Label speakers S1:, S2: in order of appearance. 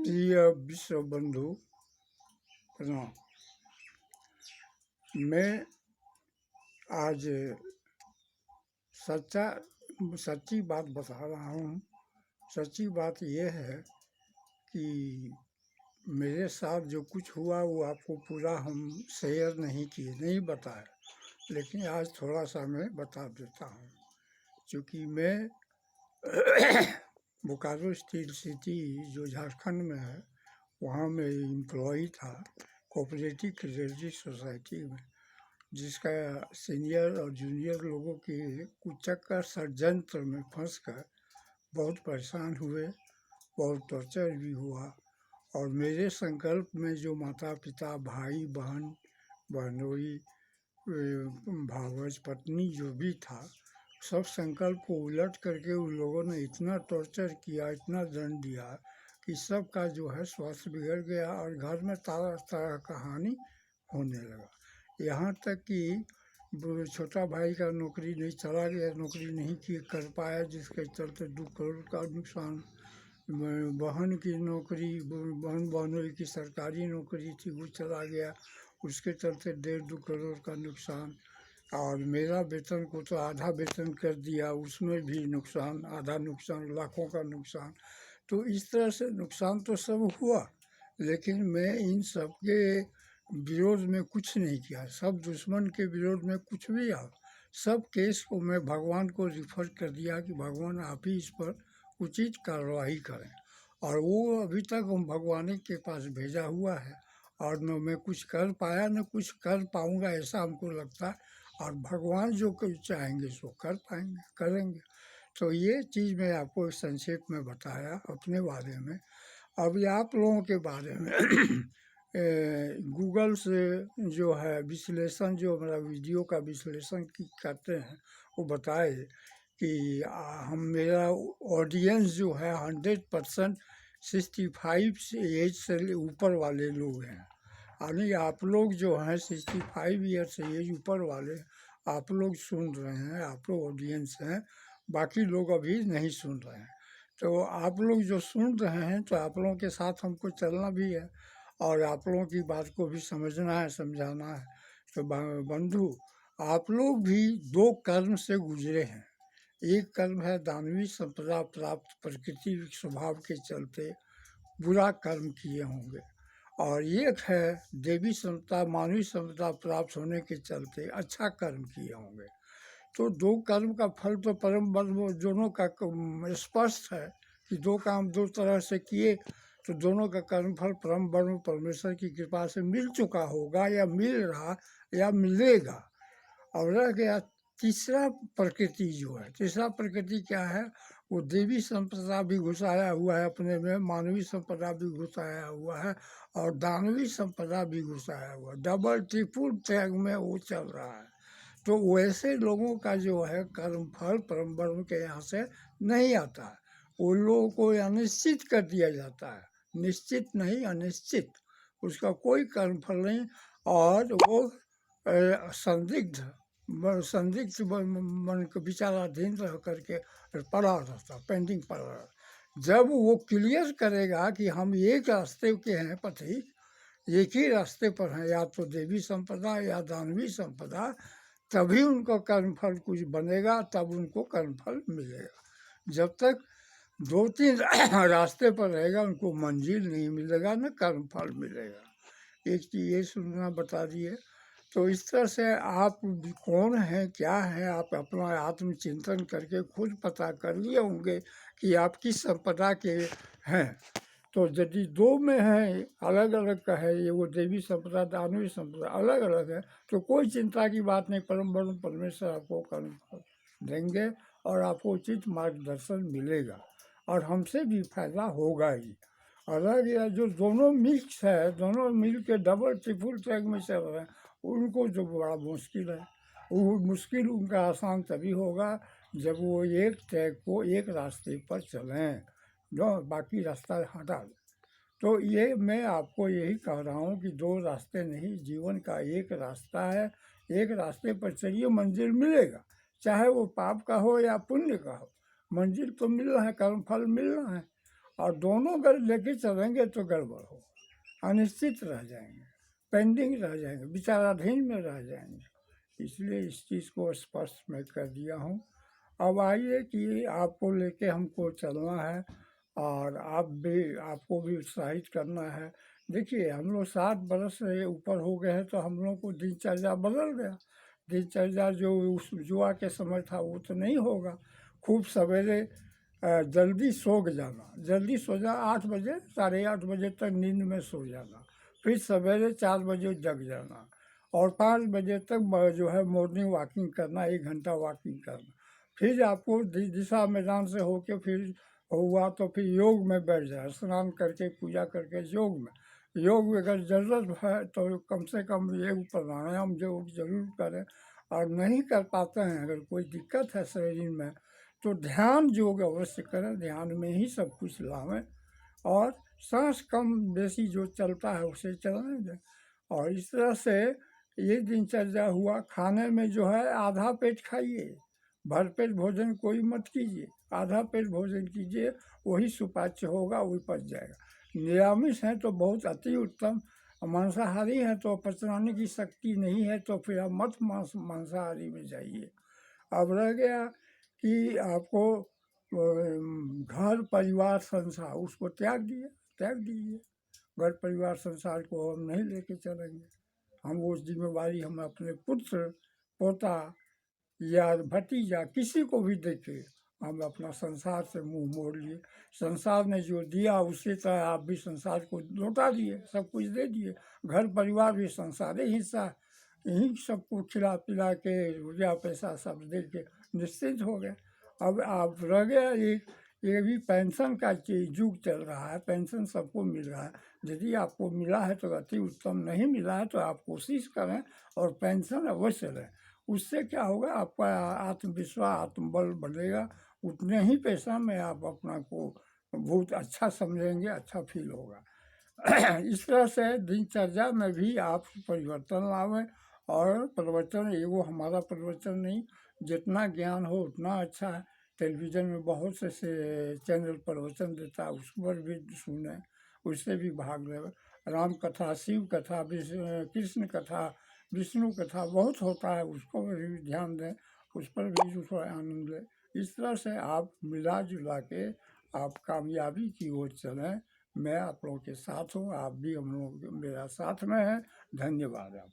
S1: प्रिय विश्व बंधु प्रणाम। मैं आज सच्ची बात बता रहा हूँ। सच्ची बात यह है कि मेरे साथ जो कुछ हुआ वो आपको पूरा हम शेयर नहीं किए, नहीं बताए, लेकिन आज थोड़ा सा मैं बता देता हूँ। क्योंकि मैं बोकारो स्टील सिटी जो झारखंड में है, वहाँ मैं एम्प्लॉई था कोऑपरेटिव क्रेडिट सोसाइटी में, जिसका सीनियर और जूनियर लोगों के कुचक का षड्यंत्र में फंसकर बहुत परेशान हुए, बहुत टॉर्चर भी हुआ। और मेरे संकल्प में जो माता पिता, भाई बहन, बहनोई, भावज, पत्नी जो भी था, सब संकल्प को उलट करके उन लोगों ने इतना टॉर्चर किया, इतना दंड दिया कि सबका जो है स्वास्थ्य बिगड़ गया और घर में तरह तरह का हानि होने लगा। यहाँ तक कि छोटा भाई का नौकरी नहीं चला गया, नौकरी नहीं कर पाया, जिसके चलते 2 करोड़ का नुकसान। बहन की नौकरी, बहनोई की सरकारी नौकरी थी, वो चला गया, उसके चलते 1.5-2 करोड़ का नुकसान। और मेरा वेतन को तो आधा वेतन कर दिया, उसमें भी नुकसान, आधा नुकसान, लाखों का नुकसान। तो इस तरह से नुकसान तो सब हुआ, लेकिन मैं इन सब के विरोध में कुछ नहीं किया। सब दुश्मन के विरोध में कुछ भी आ, सब केस को मैं भगवान को रिफर कर दिया कि भगवान आप ही इस पर उचित कार्रवाई करें। और वो अभी तक हम भगवान के पास भेजा हुआ है, और न मैं कुछ कर पाया न कुछ कर पाऊँगा, ऐसा हमको लगता है। और भगवान जो कुछ चाहेंगे सो कर पाएंगे, करेंगे। तो ये चीज़ मैं आपको संक्षेप में बताया अपने बारे में। अभी आप लोगों के बारे में गूगल से जो है विश्लेषण, जो हमारा वीडियो का विश्लेषण करते हैं, वो बताए कि मेरा ऑडियंस जो है 100% 65 एज से ऊपर वाले लोग हैं। यानी आप लोग जो हैं 65 ईयर से एज ऊपर वाले आप लोग सुन रहे हैं, आप लोग ऑडियंस हैं, बाकी लोग अभी नहीं सुन रहे हैं। तो आप लोग जो सुन रहे हैं, तो आप लोगों के साथ हमको चलना भी है और आप लोगों की बात को भी समझना है, समझाना है। तो बंधु, आप लोग भी 2 कर्म से गुजरे हैं। एक कर्म है दानवी संपदा प्राप्त, प्रकृति स्वभाव के चलते बुरा कर्म किए होंगे, और एक है देवी संपदा, मानवीय संपदा प्राप्त होने के चलते अच्छा कर्म किए होंगे। तो 2 कर्म का फल तो परम ब्रह्म दोनों का स्पष्ट है कि 2 काम 2 तरह से किए, तो दोनों का कर्म फल परम ब्रह्म परमेश्वर की कृपा से मिल चुका होगा, या मिल रहा, या मिलेगा। और रह गया तीसरा प्रकृति जो है, तीसरा प्रकृति क्या है? वो देवी संपदा भी घुसाया हुआ है अपने में, मानवीय संपदा भी घुसाया हुआ है, और दानवी संपदा भी घुसाया हुआ है। डबल ट्रिपल टैग में वो चल रहा है। तो वैसे लोगों का जो है कर्म फल परम ब्रह्म के यहाँ से नहीं आता है। उन लोगों को अनिश्चित कर दिया जाता है, निश्चित नहीं, अनिश्चित, उसका कोई कर्म फल नहीं। और वो संदिग्ध मन के विचाराधीन रह करके पड़ा रहता, पेंडिंग पड़ा रहता। जब वो क्लियर करेगा कि हम एक रास्ते के हैं पथिक, एक ही रास्ते पर हैं, या तो देवी संपदा या दानवी संपदा, तभी उनको कर्मफल कुछ बनेगा, तब उनको कर्मफल मिलेगा। जब तक 2-3 रास्ते पर रहेगा, उनको मंजिल नहीं मिलेगा, न कर्मफल मिलेगा। एक चीज़ ये सुनना बता दिए। तो इस तरह से आप कौन हैं, क्या हैं, आप अपना आत्मचिंतन करके खुद पता कर लिए होंगे कि आप किस संपदा के हैं। तो यदि 2 में है, अलग अलग का है, ये वो देवी संपदा, दानवी संपदा अलग अलग है, तो कोई चिंता की बात नहीं। परम ब्रह्म परमेश्वर आपको कर्म फल देंगे और आपको उचित मार्गदर्शन मिलेगा, और हमसे भी फायदा होगा ही। अलग या जो दोनों मिक्स है, दोनों मिल के डबल ट्रिपल ट्रैक में चल रहे हैं, उनको जो बड़ा मुश्किल है। वो मुश्किल उनका आसान तभी होगा जब वो एक ट्रैक को, एक रास्ते पर चलें, जो बाकी रास्ता हटा दें। तो ये मैं आपको यही कह रहा हूँ कि 2 रास्ते नहीं, जीवन का एक रास्ता है। एक रास्ते पर चलिए, मंजिल मिलेगा, चाहे वो पाप का हो या पुण्य का हो, मंजिल तो मिल रहा है, कर्म फल मिल रहा है। और दोनों अगर लेके चलेंगे तो गड़बड़ हो, अनिश्चित रह जाएंगे, पेंडिंग रह जाएंगे, विचाराधीन में रह जाएंगे। इसलिए इस चीज़ को स्पष्ट मैं कर दिया हूँ। अब आइए कि आपको लेके हमको चलना है और आपको भी उत्साहित करना है। देखिए हम लोग 60 बरस से ऊपर हो गए हैं तो हम लोग को दिनचर्या बदल गया। दिनचर्या जो उस युवा के समय था वो तो नहीं होगा। खूब सवेरे जल्दी जल्दी सो जा 8 बजे 8:30 बजे तक नींद में सो जाना, फिर सवेरे 4 बजे जग जाना और 5 बजे तक जो है मॉर्निंग वॉकिंग करना, 1 घंटा वॉकिंग करना। फिर आपको दिशा मैदान से होके फिर हुआ तो फिर योग में बैठ जाए, स्नान करके पूजा करके योग में अगर ज़रूरत है तो कम से कम एक प्राणायाम योग जरूर करें। और नहीं कर पाते हैं, अगर कोई दिक्कत है शरीर में तो ध्यान योग अवश्य करें, ध्यान में ही सब कुछ लावें और सांस कम बेसी जो चलता है उसे चलने दें। और इस तरह से ये दिनचर्या हुआ। खाने में जो है आधा पेट खाइए, भरपेट भोजन कोई मत कीजिए, आधा पेट भोजन कीजिए, वही सुपाच्य होगा, वही पच जाएगा। निरामिष है तो बहुत अति उत्तम, मांसाहारी है तो पचने की शक्ति नहीं है तो फिर आप मत मांसाहारी में जाइए। अब रह गया कि आपको घर परिवार संसार उसको त्याग दीजिए। घर परिवार संसार को हम नहीं लेके चलेंगे। हम वो जिम्मेवारी हम अपने पुत्र पोता या भतीजा किसी को भी देखे, हम अपना संसार से मुंह मोड़ लिए। संसार ने जो दिया उसी तरह आप भी संसार को लौटा दिए, सब कुछ दे दिए। घर परिवार भी संसार हिस्सा, यही सबको खिला पिला के रुपया पैसा सब दे के निश्चिंत हो गए। अब आप रह गया ये भी पेंशन का युग चल रहा है, पेंशन सबको मिल रहा है। यदि आपको मिला है तो अति उत्तम, नहीं मिला है तो आप कोशिश करें और पेंशन अवश्य लें। उससे क्या होगा, आपका आत्मविश्वास आत्मबल बढ़ेगा। उतने ही पैसा में आप अपना को बहुत अच्छा समझेंगे, अच्छा फील होगा। इस तरह से दिनचर्या में भी आप परिवर्तन लावें। और प्रवचन एगो हमारा प्रवचन नहीं, जितना ज्ञान हो उतना अच्छा है। टेलीविज़न में बहुत से चैनल प्रवचन देता है, उस पर भी सुने, उससे भी भाग ले। राम कथा, शिव कथा, कृष्ण कथा, विष्णु कथा बहुत होता है, उसको भी ध्यान दें, उस पर भी थोड़ा आनंद लें। इस तरह से आप मिला जुला के आप कामयाबी की ओर चलें। मैं आप लोगों के साथ हूँ, आप भी हम लोग मेरा साथ में हैं। धन्यवाद आप।